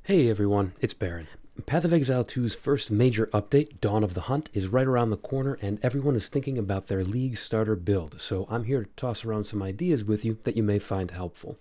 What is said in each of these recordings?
Hey everyone, it's Baron. Path of Exile 2's first major update, Dawn of the Hunt, is right around the corner and everyone is thinking about their league starter build, so I'm here to toss around some ideas with you that you may find helpful.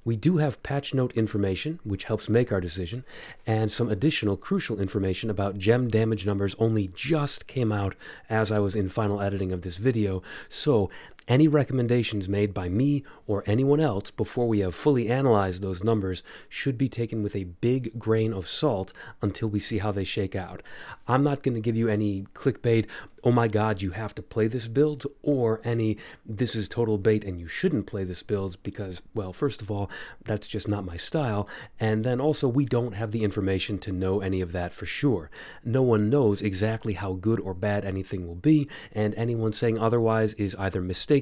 We do have patch note information, which helps make our decision, and some additional crucial information about gem damage numbers only just came out as I was in final editing of this video, so any recommendations made by me or anyone else before we have fully analyzed those numbers should be taken with a big grain of salt until we see how they shake out. I'm not going to give you any clickbait, oh my god, you have to play this build, or any, this is total bait and you shouldn't play this build because, well, first of all, that's just not my style, and then also we don't have the information to know any of that for sure. No one knows exactly how good or bad anything will be, and anyone saying otherwise is either mistaken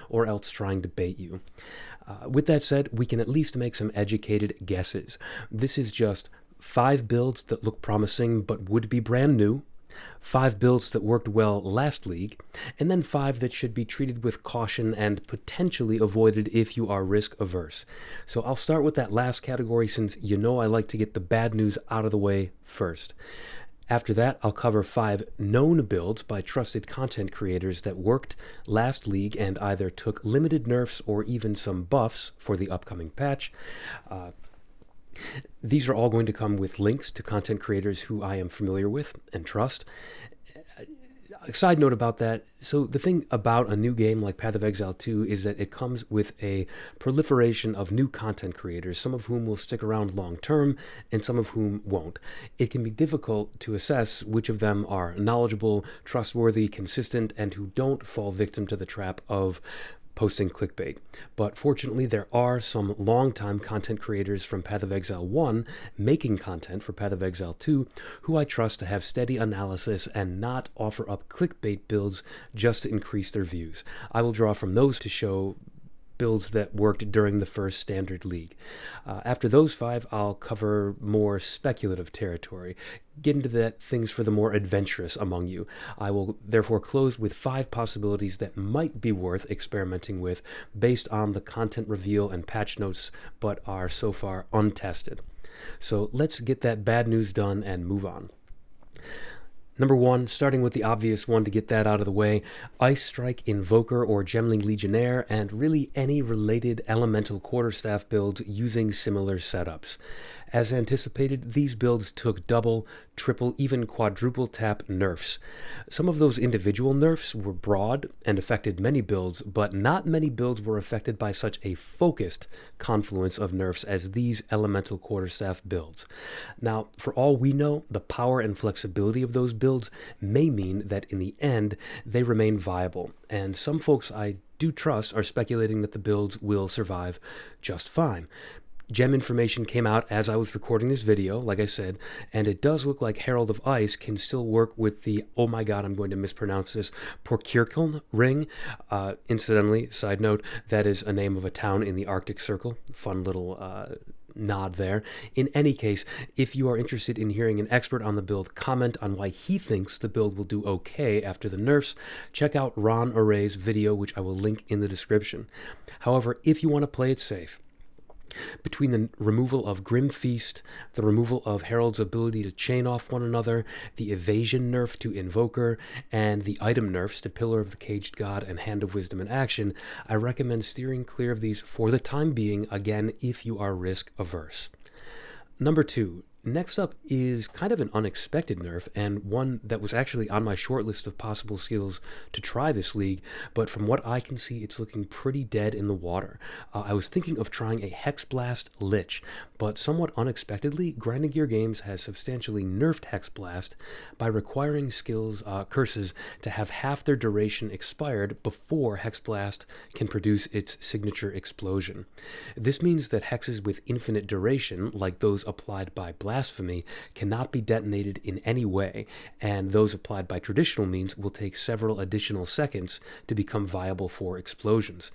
or else trying to bait you. With that said, we can at least make some educated guesses. This is just 5 builds that look promising but would be brand new, 5 builds that worked well last league, and then 5 that should be treated with caution and potentially avoided if you are risk averse. So I'll start with that last category since you know I like to get the bad news out of the way first. After that, I'll cover 5 known builds by trusted content creators that worked last league and either took limited nerfs or even some buffs for the upcoming patch. These are all going to come with links to content creators who I am familiar with and trust. A side note about that, so the thing about a new game like Path of Exile 2 is that it comes with a proliferation of new content creators, some of whom will stick around long term and some of whom won't. It can be difficult to assess which of them are knowledgeable, trustworthy, consistent, and who don't fall victim to the trap of posting clickbait. But fortunately, there are some long-time content creators from Path of Exile 1 making content for Path of Exile 2 who I trust to have steady analysis and not offer up clickbait builds just to increase their views. I will draw from those to show builds that worked during the first standard league. After those 5, I'll cover more speculative territory, get into that things for the more adventurous among you. I will therefore close with 5 possibilities that might be worth experimenting with based on the content reveal and patch notes, but are so far untested. So let's get that bad news done and move on. Number 1, starting with the obvious one to get that out of the way, Ice Strike Invoker or Gemling Legionnaire, and really any related elemental quarterstaff builds using similar setups. As anticipated, these builds took double, triple, even quadruple tap nerfs. Some of those individual nerfs were broad and affected many builds, but not many builds were affected by such a focused confluence of nerfs as these elemental quarterstaff builds. Now, for all we know, the power and flexibility of those builds may mean that in the end, they remain viable, and some folks I do trust are speculating that the builds will survive just fine. Gem information came out as I was recording this video, like I said, and it does look like Herald of Ice can still work with the, oh my god, I'm going to mispronounce this, Porkirkon ring. Incidentally, side note, that is a name of a town in the Arctic Circle. Fun little nod there. In any case, if you are interested in hearing an expert on the build comment on why he thinks the build will do okay after the nerfs, check out Ron Array's video, which I will link in the description. However, if you want to play it safe, between the removal of Grim Feast, the removal of Herald's ability to chain off one another, the evasion nerf to Invoker, and the item nerfs to Pillar of the Caged God and Hand of Wisdom in Action, I recommend steering clear of these for the time being, again, if you are risk averse. Number 2. Next up is kind of an unexpected nerf, and one that was actually on my short list of possible skills to try this league, but from what I can see, it's looking pretty dead in the water. I was thinking of trying a Hexblast Lich, but somewhat unexpectedly, Grinding Gear Games has substantially nerfed Hexblast by requiring skills, curses, to have half their duration expired before Hexblast can produce its signature explosion. This means that hexes with infinite duration, like those applied by Blasphemy, cannot be detonated in any way, and those applied by traditional means will take several additional seconds to become viable for explosions.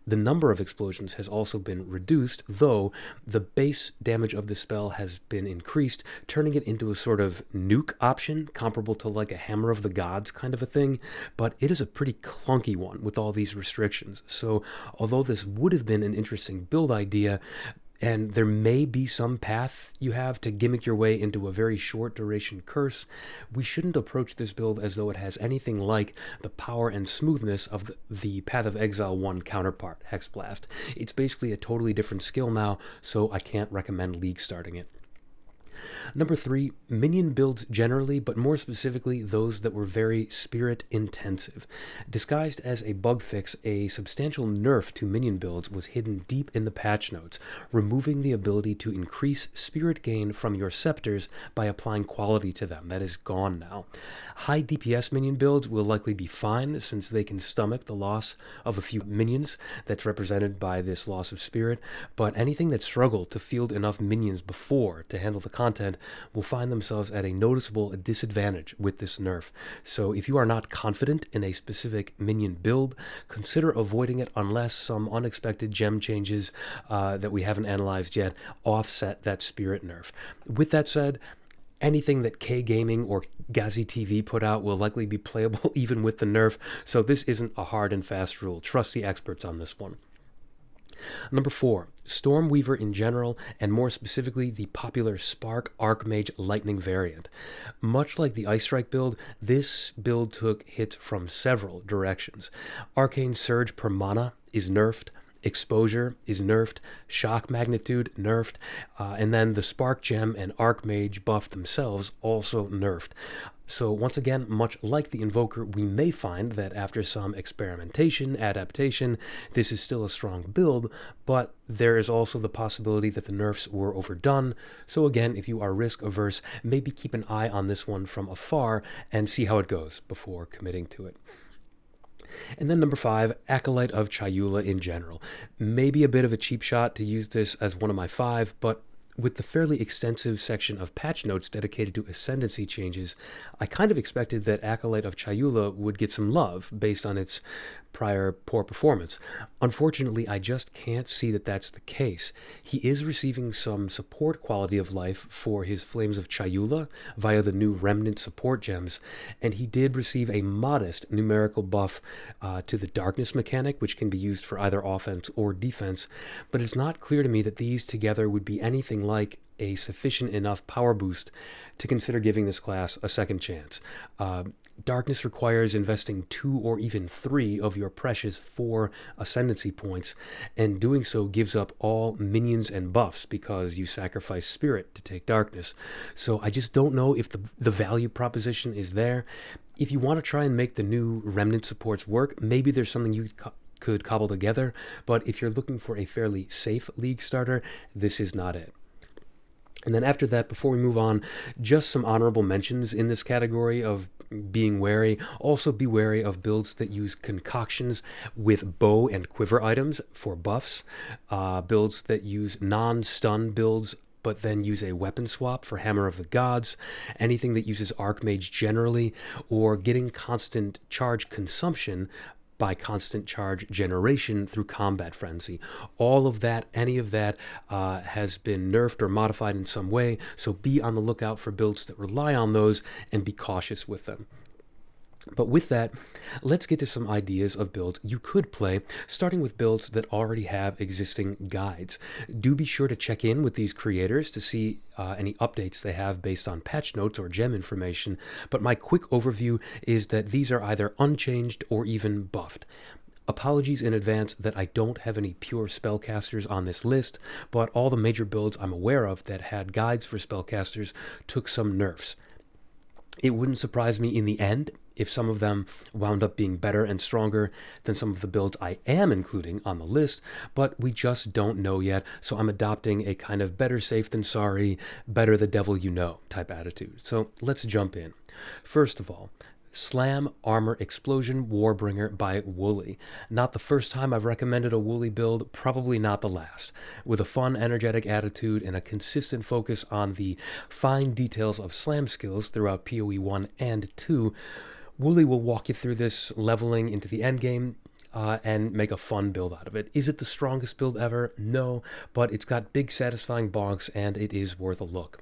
The number of explosions has also been reduced, though the base damage of the spell has been increased, turning it into a sort of nuke option, comparable to like a Hammer of the Gods kind of a thing, but it is a pretty clunky one with all these restrictions. So although this would have been an interesting build idea, and there may be some path you have to gimmick your way into a very short duration curse, we shouldn't approach this build as though it has anything like the power and smoothness of the Path of Exile 1 counterpart, Hexblast. It's basically a totally different skill now, so I can't recommend league starting it. Number 3, minion builds generally, but more specifically those that were very spirit intensive. Disguised as a bug fix, a substantial nerf to minion builds was hidden deep in the patch notes, removing the ability to increase spirit gain from your scepters by applying quality to them. That is gone now. High DPS minion builds will likely be fine since they can stomach the loss of a few minions that's represented by this loss of spirit, but anything that struggled to field enough minions before to handle the content will find themselves at a noticeable disadvantage with this nerf. So if you are not confident in a specific minion build, consider avoiding it unless some unexpected gem changes that we haven't analyzed yet offset that spirit nerf. With that said, anything that KayGaming or GhazzyTV put out will likely be playable even with the nerf, so this isn't a hard and fast rule. Trust the experts on this one. Number 4, Stormweaver in general, and more specifically the popular Spark Archmage Lightning variant. Much like the Ice Strike build, this build took hits from several directions. Arcane Surge per mana is nerfed, Exposure is nerfed, Shock Magnitude nerfed, and then the Spark Gem and Archmage buff themselves also nerfed. So once again, much like the Invoker, we may find that after some experimentation, adaptation, this is still a strong build, but there is also the possibility that the nerfs were overdone. So again, if you are risk averse, maybe keep an eye on this one from afar and see how it goes before committing to it. And then number 5, Acolyte of Chayula in general. Maybe a bit of a cheap shot to use this as one of my 5, but with the fairly extensive section of patch notes dedicated to ascendancy changes, I kind of expected that Acolyte of Chayula would get some love based on its prior poor performance. Unfortunately, I just can't see that that's the case. He is receiving some support quality of life for his Flames of Chayula via the new Remnant support gems, and he did receive a modest numerical buff to the Darkness mechanic, which can be used for either offense or defense, but it's not clear to me that these together would be anything like a sufficient enough power boost to consider giving this class a second chance. Darkness requires investing 2 or even 3 of your precious 4 ascendancy points, and doing so gives up all minions and buffs because you sacrifice spirit to take darkness. So I just don't know if the value proposition is there. If you want to try and make the new Remnant supports work, maybe there's something you could cobble together, but if you're looking for a fairly safe league starter, this is not it. And then after that, before we move on, just some honorable mentions in this category of being wary. Also be wary of builds that use concoctions with bow and quiver items for buffs, builds that use non-stun builds but then use a weapon swap for Hammer of the Gods, anything that uses Archmage generally, or getting constant charge consumption by constant charge generation through Combat Frenzy. All of that, any of that, has been nerfed or modified in some way, so be on the lookout for builds that rely on those and be cautious with them. But with that, let's get to some ideas of builds you could play, starting with builds that already have existing guides. Do be sure to check in with these creators to see any updates they have based on patch notes or gem information, but my quick overview is that these are either unchanged or even buffed. Apologies in advance that I don't have any pure spellcasters on this list, but all the major builds I'm aware of that had guides for spellcasters took some nerfs. It wouldn't surprise me in the end if some of them wound up being better and stronger than some of the builds I am including on the list, but we just don't know yet, so I'm adopting a kind of better safe than sorry, better the devil you know type attitude. So let's jump in. First of all, Slam Armour Explosion Warbringer by Woolie. Not the first time I've recommended a Woolie build, probably not the last. With a fun, energetic attitude and a consistent focus on the fine details of slam skills throughout PoE 1 and 2, Woolie will walk you through this leveling into the endgame and make a fun build out of it. Is it the strongest build ever? No, but it's got big satisfying bonks and it is worth a look.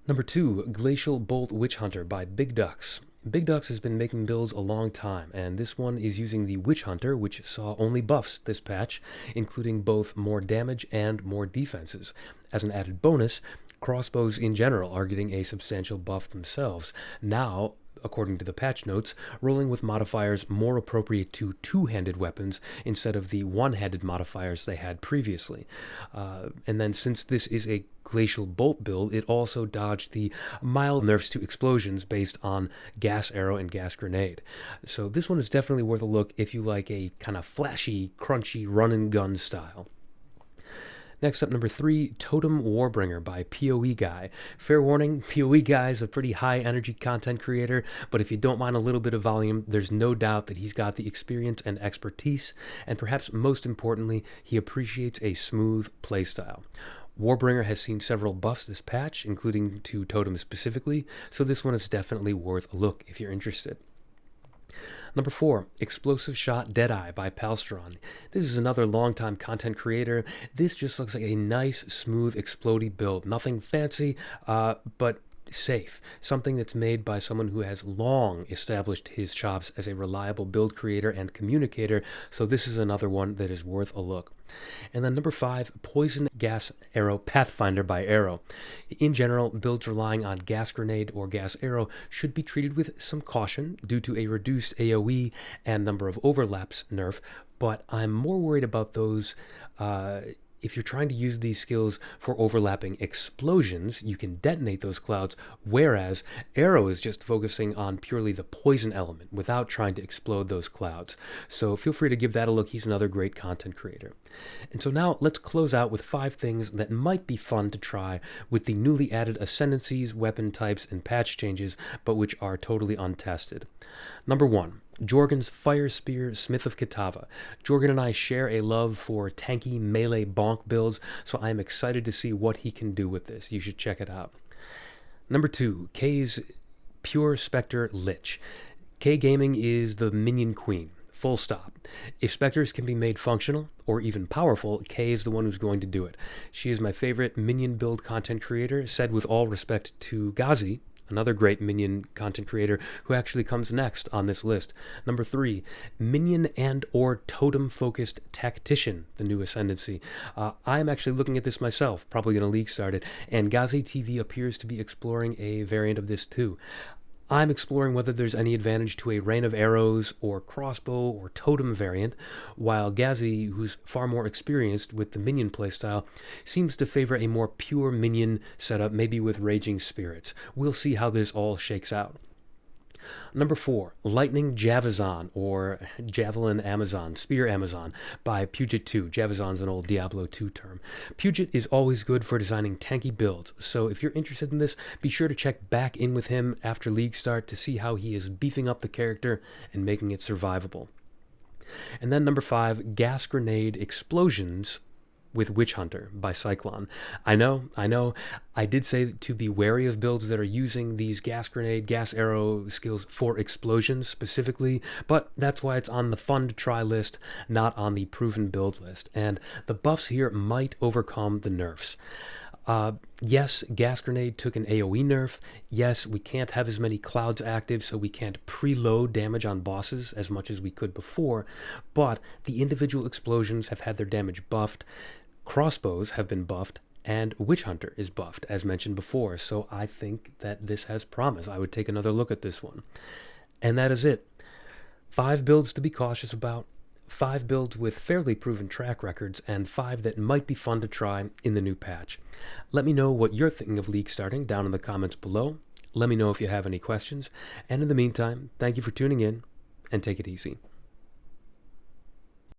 Number 2, Glacial Bolt Witchhunter by Big Ducks. Big Ducks has been making builds a long time, and this one is using the Witchhunter, which saw only buffs this patch, including both more damage and more defenses. As an added bonus, crossbows in general are getting a substantial buff themselves. Now, according to the patch notes, rolling with modifiers more appropriate to two-handed weapons instead of the one-handed modifiers they had previously. And then since this is a Glacial Bolt build, it also dodged the mild nerfs to explosions based on Gas Arrow and Gas Grenade. So this one is definitely worth a look if you like a kind of flashy, crunchy run-and-gun style. Next up, number 3, Totem Warbringer by POEGuy. Fair warning, POEGuy is a pretty high-energy content creator, but if you don't mind a little bit of volume, there's no doubt that he's got the experience and expertise, and perhaps most importantly, he appreciates a smooth playstyle. Warbringer has seen several buffs this patch, including to Totem specifically, so this one is definitely worth a look if you're interested. Number 4, Explosive Shot Deadeye by Palsteron. This is another longtime content creator. This just looks like a nice, smooth, explodey build. Nothing fancy, but safe. Something that's made by someone who has long established his chops as a reliable build creator and communicator, so this is another one that is worth a look. And then number 5, Poison Gas Arrow Pathfinder by Arrow. In general, builds relying on Gas Grenade or Gas Arrow should be treated with some caution due to a reduced AoE and number of overlaps nerf, but I'm more worried about those if you're trying to use these skills for overlapping explosions, you can detonate those clouds, whereas Arrow is just focusing on purely the poison element without trying to explode those clouds. So feel free to give that a look. He's another great content creator. And so now let's close out with 5 things that might be fun to try with the newly added ascendancies, weapon types, and patch changes, but which are totally untested. Number 1. Jorgen's Fire Spear Smith of Kitava. Jorgen and I share a love for tanky melee bonk builds, so I am excited to see what he can do with this. You should check it out. Number 2, Kay's Pure Spectre Lich. KayGaming is the minion queen. Full stop. If Spectres can be made functional, or even powerful, Kay is the one who's going to do it. She is my favorite minion build content creator, said with all respect to Ghazzy, another great minion content creator who actually comes next on this list. Number 3, minion and or totem-focused tactician, the new ascendancy. I'm actually looking at this myself, probably going to league start it, and GhazzyTV appears to be exploring a variant of this too. I'm exploring whether there's any advantage to a rain of arrows or crossbow or totem variant, while Ghazzy, who's far more experienced with the minion playstyle, seems to favor a more pure minion setup, maybe with raging spirits. We'll see how this all shakes out. Number 4, Lightning Javazon, or Javelin Amazon, Spear Amazon, by Puget 2. Javazon's an old Diablo 2 term. Puget is always good for designing tanky builds, so if you're interested in this, be sure to check back in with him after League start to see how he is beefing up the character and making it survivable. And then number 5, Gas Grenade Explosions with Witchhunter by Cyclon. I know, I did say to be wary of builds that are using these gas grenade, gas arrow skills for explosions specifically, but that's why it's on the fun to try list, not on the proven build list. And the buffs here might overcome the nerfs. Yes, Gas Grenade took an AoE nerf. Yes, we can't have as many clouds active, so we can't preload damage on bosses as much as we could before, but the individual explosions have had their damage buffed, crossbows have been buffed, and Witchhunter is buffed, as mentioned before, so I think that this has promise. I would take another look at this one. And that is it. 5 builds to be cautious about, 5 builds with fairly proven track records, and 5 that might be fun to try in the new patch. Let me know what you're thinking of League starting down in the comments below. Let me know if you have any questions, and in the meantime, thank you for tuning in, and take it easy.